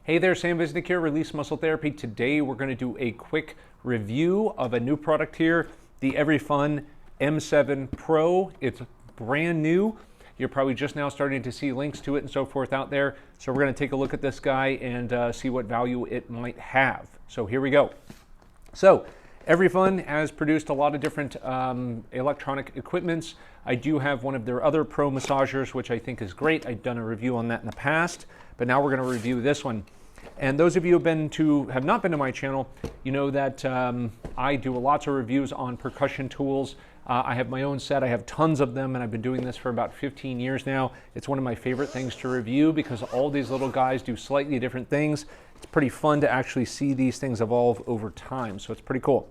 Hey there, Sam Visnick here, Release Muscle Therapy. Today we're going to do a quick review of a new product here, the Everyfun M7 Pro. It's brand new. You're probably just now starting to see links to it and so forth out there. So we're going to take a look at this guy and see what value it might have. So here we go. So Everyfun has produced a lot of different electronic equipments. I do have one of their other pro massagers, which I think is great. I've done a review on that in the past, but now we're going to review this one. And those of you who have not been to my channel, you know that I do lots of reviews on percussion tools. I have my own set. I have tons of them, and I've been doing this for about 15 years now. It's one of my favorite things to review because all these little guys do slightly different things. It's pretty fun to actually see these things evolve over time, so it's pretty cool.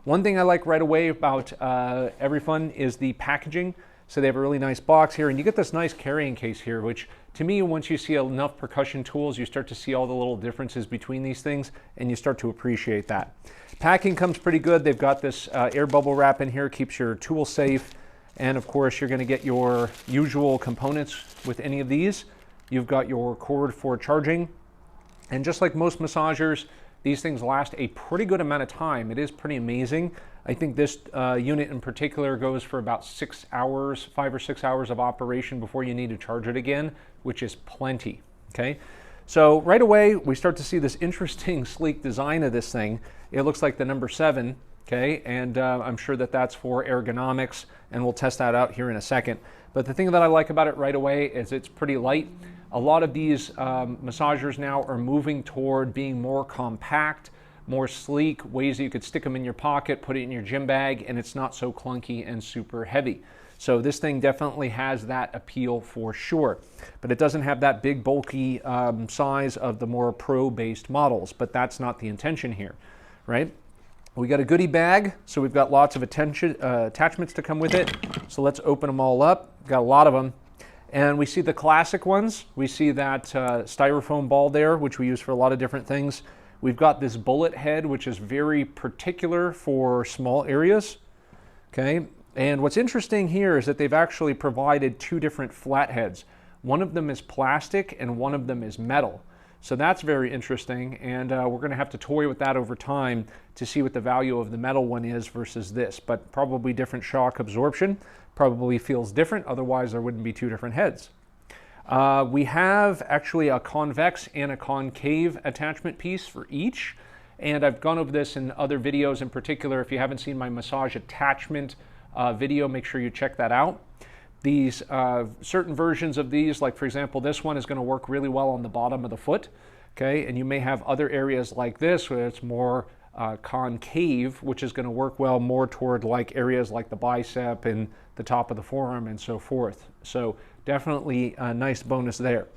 One thing I like right away about Everyfun is the packaging. So they have a really nice box here, and you get this nice carrying case here, which to me, once you see enough percussion tools, you start to see all the little differences between these things, and you start to appreciate that. Packing comes pretty good. They've got this air bubble wrap in here, keeps your tool safe, and of course, you're going to get your usual components with any of these. You've got your cord for charging, and just like most massagers, these things last a pretty good amount of time. It is pretty amazing. I think this unit in particular goes for about 6 hours, 5 or 6 hours of operation before you need to charge it again, which is plenty, okay? So right away, we start to see this interesting sleek design of this thing. It looks like the number 7, okay? And I'm sure that that's for ergonomics, and we'll test that out here in a second. But the thing that I like about it right away is it's pretty light. A lot of these massagers now are moving toward being more compact, more sleek, ways that you could stick them in your pocket, put it in your gym bag, and it's not so clunky and super heavy. So this thing definitely has that appeal for sure. But it doesn't have that big bulky size of the more pro-based models, but that's not the intention here, right? We got a goodie bag, so we've got lots of attachments to come with it. So let's open them all up. Got a lot of them. And we see the classic ones. We see that styrofoam ball there, which we use for a lot of different things. We've got this bullet head, which is very particular for small areas, okay? And what's interesting here is that they've actually provided 2 different flat heads. One of them is plastic and one of them is metal. So that's very interesting, and we're going to have to toy with that over time to see what the value of the metal one is versus this, but probably different shock absorption. Probably feels different, otherwise there wouldn't be 2 different heads. We have actually a convex and a concave attachment piece for each, and I've gone over this in other videos. In particular, if you haven't seen my massage attachment video, make sure you check that out. These certain versions of these, like for example this one, is going to work really well on the bottom of the foot, okay? And you may have other areas like this where it's more concave, which is going to work well more toward like areas like the bicep and the top of the forearm and so forth. So definitely a nice bonus there.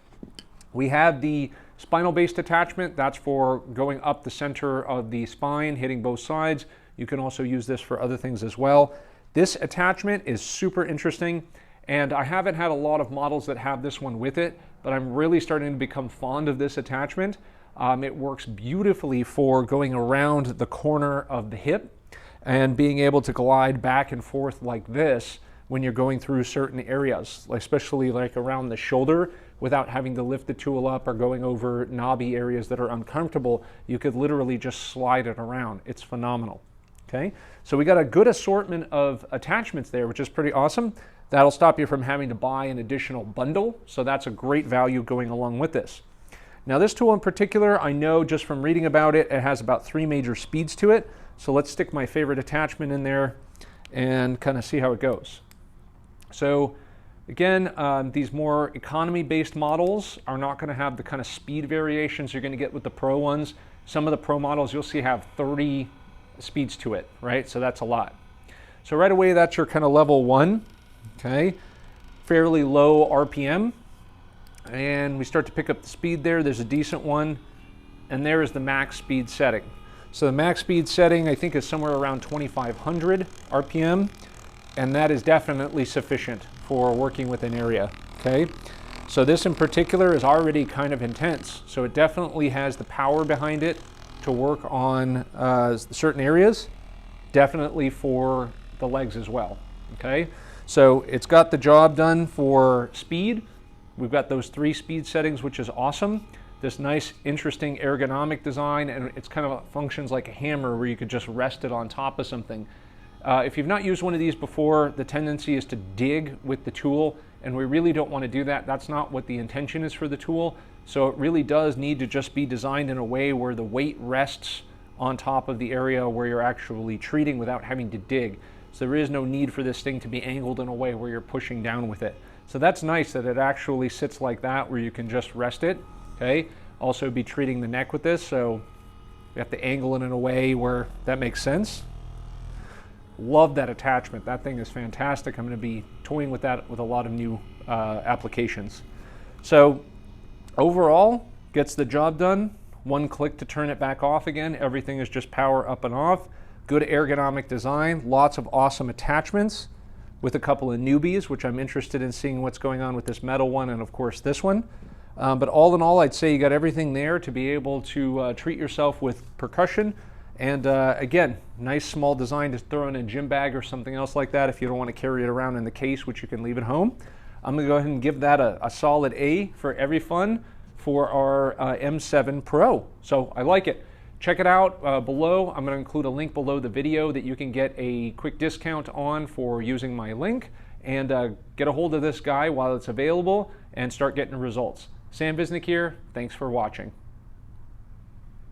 We have the spinal based attachment. That's for going up the center of the spine, hitting both sides. You can also use this for other things as well. This attachment is super interesting, and I haven't had a lot of models that have this one with it, but I'm really starting to become fond of this attachment. It works beautifully for going around the corner of the hip and being able to glide back and forth like this when you're going through certain areas, especially like around the shoulder, without having to lift the tool up or going over knobby areas that are uncomfortable. You could literally just slide it around. It's phenomenal. Okay, so we got a good assortment of attachments there, which is pretty awesome. That'll stop you from having to buy an additional bundle, so that's a great value going along with this. Now this tool in particular, I know just from reading about it, it has about 3 major speeds to it. So let's stick my favorite attachment in there and kind of see how it goes. So again, these more economy-based models are not going to have the kind of speed variations you're going to get with the pro ones. Some of the pro models you'll see have 30 speeds to it, right? So that's a lot. So right away, that's your kind of level 1, okay? Fairly low RPM. And we start to pick up the speed there. There's a decent one. And there is the max speed setting. So the max speed setting, I think, is somewhere around 2,500 RPM. And that is definitely sufficient for working with an area, okay? So this in particular is already kind of intense. So it definitely has the power behind it to work on certain areas, definitely for the legs as well, okay? So it's got the job done for speed. We've got those 3 speed settings, which is awesome. this nice, interesting ergonomic design, and it's kind of functions like a hammer where you could just rest it on top of something. If you've not used one of these before, the tendency is to dig with the tool, and we really don't want to do that. That's not what the intention is for the tool. So it really does need to just be designed in a way where the weight rests on top of the area where you're actually treating without having to dig. So there is no need for this thing to be angled in a way where you're pushing down with it. So that's nice that it actually sits like that where you can just rest it. Okay. Also be treating the neck with this, so you have to angle it in a way where that makes sense. Love that attachment. That thing is fantastic. I'm going to be toying with that with a lot of new applications. So overall, gets the job done. One click to turn it back off again. Everything is just power up and off. Good ergonomic design. Lots of awesome attachments with a couple of newbies, which I'm interested in seeing what's going on with this metal one and of course this one. But all in all, I'd say you got everything there to be able to treat yourself with percussion. And again, nice small design to throw in a gym bag or something else like that if you don't want to carry it around in the case, which you can leave at home. I'm going to go ahead and give that a solid A for Everyfun for our M7 Pro. So I like it. Check it out below. I'm going to include a link below the video that you can get a quick discount on for using my link, and get a hold of this guy while it's available and start getting results. Sam Visnick here. Thanks for watching.